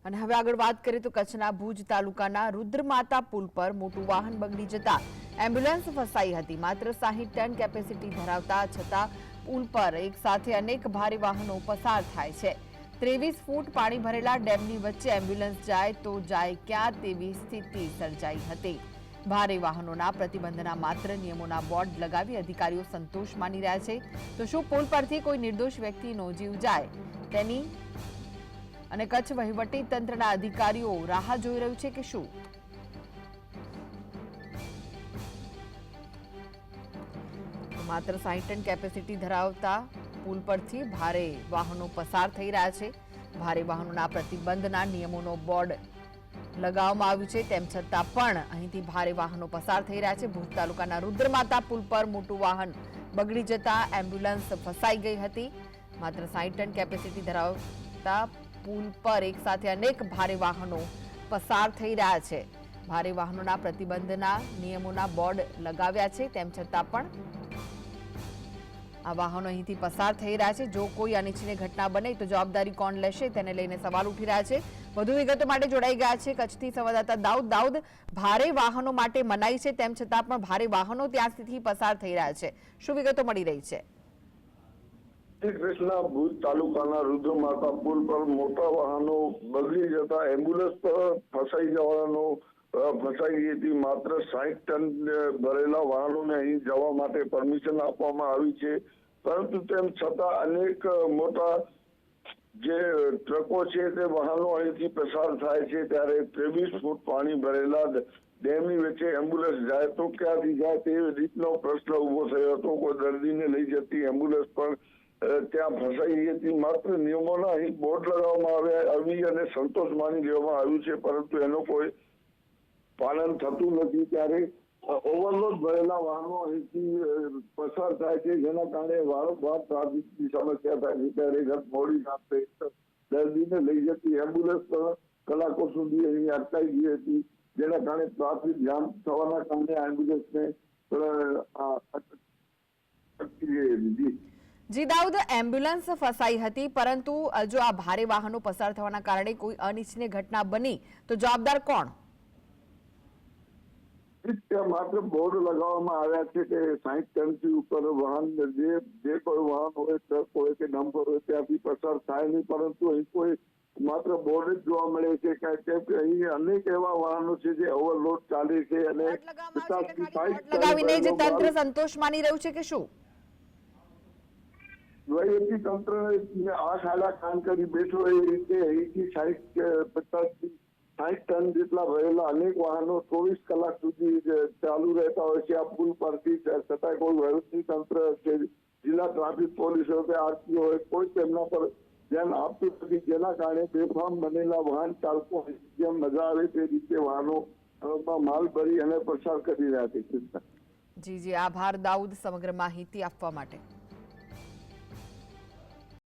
અને હવે આગળ વાત કરીએ તો કચ્છના ભુજ તાલુકાના રુદ્રમાતા પુલ પર મોટું વાહન બગડી જતા એમ્બ્યુલન્સ ફસાઈ હતી। માત્ર 60 ટન કેપેસિટી ધરાવતા છતાં પુલ પર એક સાથે અનેક ભારે વાહનો પસાર થાય છે। 23 ફૂટ પાણી ભરેલા ડેમની વચ્ચે એમ્બ્યુલન્સ જાય તો જાય ક્યાં તેવી સ્થિતિ સર્જાઈ હતી। ભારે વાહનોના પ્રતિબંધના માત્ર નિયમોના બોર્ડ લગાવી અધિકારીઓ સંતોષ માની રહ્યા છે। તો શું પુલ પરથી કોઈ નિર્દોષ વ્યક્તિનો જીવ જાય તેની અને કચ્છ વહીવટી તંત્રના અધિકારીઓ રાહ જોઈ રહ્યું છે કે શું? માત્ર 60 ટન કેપેસિટી ધરાવતા પુલ પરથી ભારે વાહનો પસાર થઈ રહ્યા છે। ભારે વાહનોના પ્રતિબંધના નિયમોનો બોર્ડ લગાવવામાં આવ્યું છે, તેમ છતાં પણ અહીંથી ભારે વાહનો પસાર થઈ રહ્યા છે। ભુજ તાલુકાના રુદ્રમાતા પુલ પર મોટું વાહન બગડી જતા એમ્બ્યુલન્સ ફસાઈ ગઈ હતી। માત્ર 60 ટન કેપેસિટી ધરાવતા પુલ પર એક સાથે અનેક ભારે વાહનો પસાર થઈ રહ્યા છે। ભારે વાહનોના પ્રતિબંધના નિયમોના બોર્ડ લગાવ્યા છે, તેમ છતાં પણ આ વાહનો અહીંથી પસાર થઈ રહ્યા છે। જો કોઈ અનિચ્છનીય ઘટના બને તો જવાબદારી કોણ લેશે તેને લઈને સવાલ ઉઠી રહ્યા છે। વધુ વિગતો માટે જોડાઈ ગયા છે કચ્છથી સંવાદદાતા દાઉદ। ભારે વાહનો માટે મનાઈ છે, તેમ છતાં પણ ભારે વાહનો ત્યાંથી પસાર થઈ રહ્યા છે, શું વિગતો મળી રહી છે? કચ્છના ભુજ તાલુકાના રુદ્રમાતા પુલ પર મોટા વાહનો બગડી જતા એમ્બ્યુલન્સ ફસાઈ ગઈ હતી। માત્ર 60 ટન ભરેલા વાહનોને અહીં જવા માટે પરમિશન આપવામાં આવી છે, પરંતુ તેમ છતાં અનેક મોટા જે ટ્રકો છે તે વાહનો અહીંથી પસાર થાય છે। ત્યારે 23 ફૂટ પાણી ભરેલા ડેમની વચ્ચે એમ્બ્યુલન્સ જાય તો ક્યાંથી જાય તે રીતનો પ્રશ્ન ઉભો થયો હતો। કોઈ દર્દીને લઈ જતી એમ્બ્યુલન્સ પણ ત્યાં ફસાઈ ગઈ હતી। માત્ર નિયમોના અહીં બોર્ડ લગાવવામાં આવી અને સંતોષ માની લેવામાં આવ્યું છે, પરંતુ એનો કોઈ પાલન થતું નથી। ત્યારે ઓવરલોડ ભરેલા વાહનો અહીંથી પસાર થાય છે, જેના કારણે વારંવાર ટ્રાફિકની સમસ્યા થાય છે। ત્યારે મોડી રાત્રે દર્દીને લઈ જતી એમ્બ્યુલન્સ પણ કલાકો સુધી અહીં અટકાઈ ગઈ હતી, જેના કારણે ટ્રાફિક જામ થવાના કારણે એમ્બ્યુલન્સને અટકી ગઈ હતી। જી દાઉદ, એમ્બ્યુલન્સ ફસાઈ હતી, પરંતુ જો આ ભારે વાહનો પસાર થવાના કારણે કોઈ અનિચ્છનીય ઘટના બની તો જવાબદાર કોણ? માત્ર બોર્ડ લગાવવામાં આવ્યા છે કે 60 ટનથી ઉપર વાહન જે કોઈ વાહન હોય, ટ્રક હોય કે ડમ્પર હોય ત્યાંથી પસાર થાય નહીં, પરંતુ અહીં કોઈ માત્ર બોર્ડ જ જોવા મળે છે। કેમ કે અહીં અનેક એવા વાહનો છે જે ઓવરલોડ ચાલે છે અને લગાવીને જે તંત્ર સંતોષ માની રહ્યું છે કે શું? વહીવટી તંત્ર આંખ આડા કામ કરી બેઠો એ રીતે અહીંથી 50 ટન જેટલા ભરેલા અનેક વાહનો 24 કલાક સુધી ચાલુ રહેતા હોય છે આ પુલ પરથી, છતાં કોઈ વહીવટી તંત્ર કે જિલ્લા ટ્રાફિક પોલીસ હોય કે આરટીઓ હોય કોઈ તેમના પર ધ્યાન આપતું નથી, જેના કારણે બેફામ બનેલા વાહન ચાલકો જેમ મજા આવે તે રીતે વાહનો માલ ભરી અને પસાર કરી રહ્યા છે। જી, આભાર દાઉદ સમગ્ર માહિતી આપવા માટે।